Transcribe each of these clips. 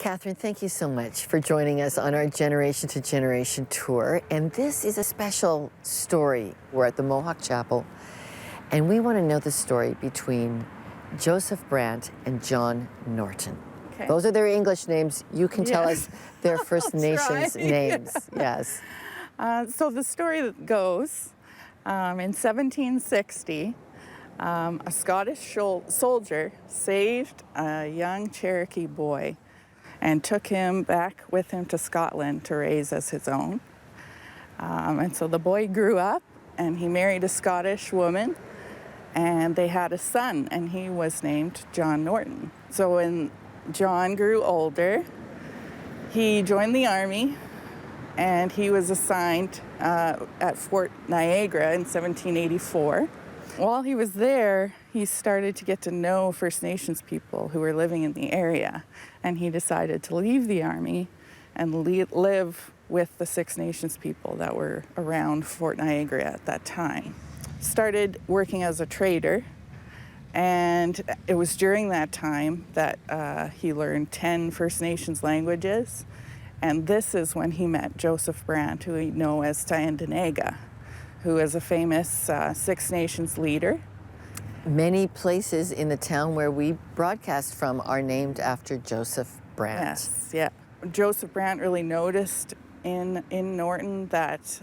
Catherine, thank you so much for joining us on our Generation to Generation tour. And this is a special story. We're at the Mohawk Chapel, and we want to know the story between Joseph Brant and John Norton. Okay. Those are their English names. You can tell us their First Nations names. Yes. So the story goes, in 1760, a Scottish soldier saved a young Cherokee boy and took him back with him to Scotland to raise as his own. And so the boy grew up and he married a Scottish woman, and they had a son, and he was named John Norton. So when John grew older, he joined the army, and he was assigned at Fort Niagara in 1784. While he was there, he started to get to know First Nations people who were living in the area, and he decided to leave the army and live with the Six Nations people that were around Fort Niagara at that time. Started working as a trader, and it was during that time that he learned 10 First Nations languages, and this is when he met Joseph Brant, who we know as Tyendinaga, who is a famous Six Nations leader. Many places in the town where we broadcast from are named after Joseph Brant. Yes, yeah. Joseph Brant really noticed in Norton that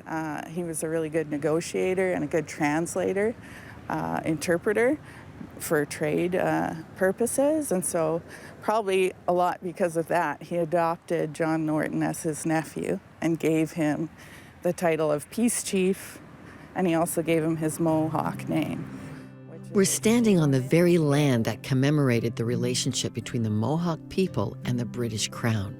he was a really good negotiator and a good translator, interpreter for trade purposes. And so probably a lot because of that, he adopted John Norton as his nephew and gave him the title of Peace Chief, and he also gave him his Mohawk name. We're standing on the very land that commemorated the relationship between the Mohawk people and the British Crown.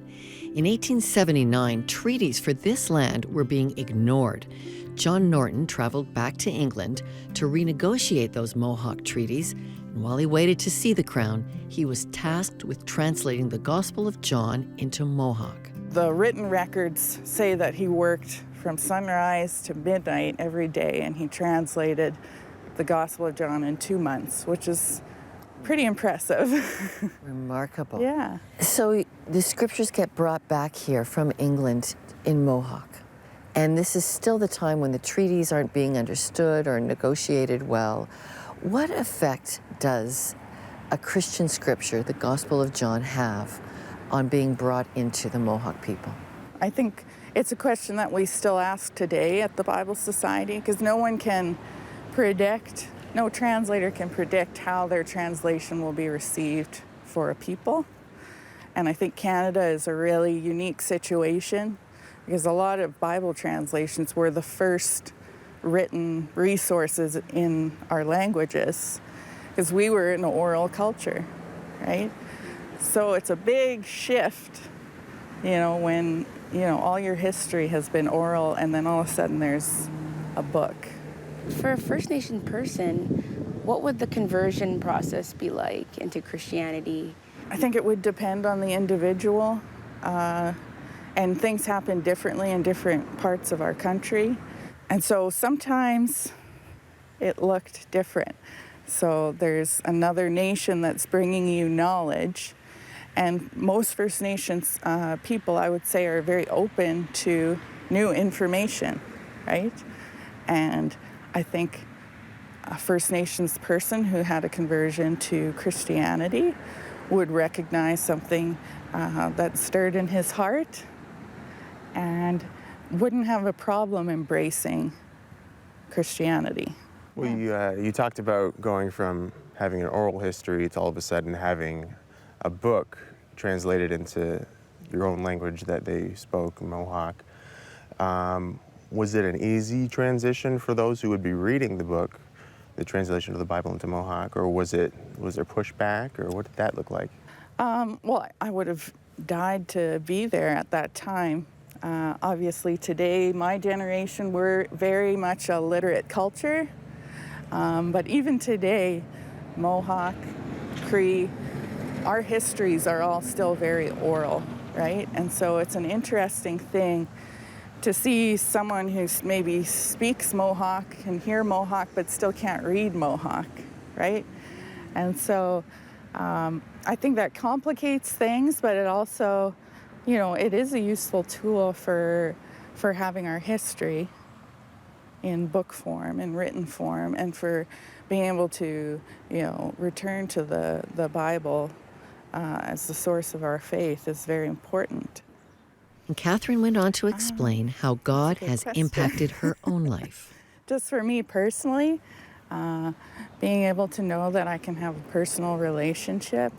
In 1879, treaties for this land were being ignored. John Norton traveled back to England to renegotiate those Mohawk treaties, and while he waited to see the Crown, he was tasked with translating the Gospel of John into Mohawk. The written records say that he worked from sunrise to midnight every day, and he translated the Gospel of John in 2 months, which is pretty impressive. Remarkable. Yeah. So the scriptures get brought back here from England in Mohawk, and this is still the time when the treaties aren't being understood or negotiated well. What effect does a Christian scripture, the Gospel of John, have on being brought into the Mohawk people? I think it's a question that we still ask today at the Bible Society, because no one can predict, no translator can predict how their translation will be received for a people. And I think Canada is a really unique situation, because a lot of Bible translations were the first written resources in our languages, because we were an oral culture, right? So it's a big shift, when, all your history has been oral, and then all of a sudden there's a book. For a First Nation person, what would the conversion process be like into Christianity? I think it would depend on the individual, and things happen differently in different parts of our country. And so sometimes it looked different. So there's another nation that's bringing you knowledge, and most First Nations people, I would say, are very open to new information, right? And I think a First Nations person who had a conversion to Christianity would recognize something that stirred in his heart and wouldn't have a problem embracing Christianity. Well, you talked about going from having an oral history to all of a sudden having a book translated into your own language that they spoke, Mohawk. Was it an easy transition for those who would be reading the book, the translation of the Bible into Mohawk, or was there pushback, or what did that look like? Well, I would have died to be there at that time. Obviously today, my generation, we're very much a literate culture, but even today, Mohawk, Cree, our histories are all still very oral, right? And so it's an interesting thing to see someone who maybe speaks Mohawk, can hear Mohawk, but still can't read Mohawk, right? And so I think that complicates things, but it also, you know, it is a useful tool for having our history in book form, in written form, and for being able to, you know, return to the Bible as the source of our faith is very important. And Catherine went on to explain how God good has question. impacted her own life. Just for me personally, being able to know that I can have a personal relationship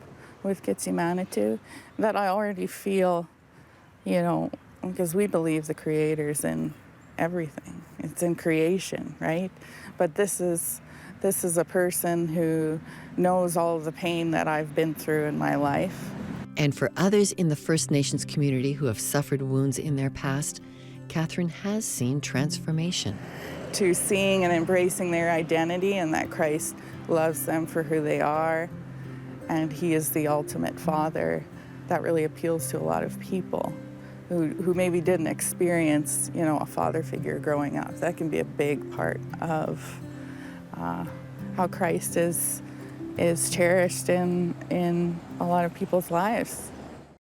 with Gitsi Manitou, that I already feel, you know, because we believe the Creator's in everything. It's in creation, right? But this is a person who knows all of the pain that I've been through in my life. And for others in the First Nations community who have suffered wounds in their past, Catherine has seen transformation. To seeing and embracing their identity and that Christ loves them for who they are, and He is the ultimate Father, that really appeals to a lot of people who maybe didn't experience, you know, a father figure growing up. That can be a big part of how Christ is cherished in a lot of people's lives.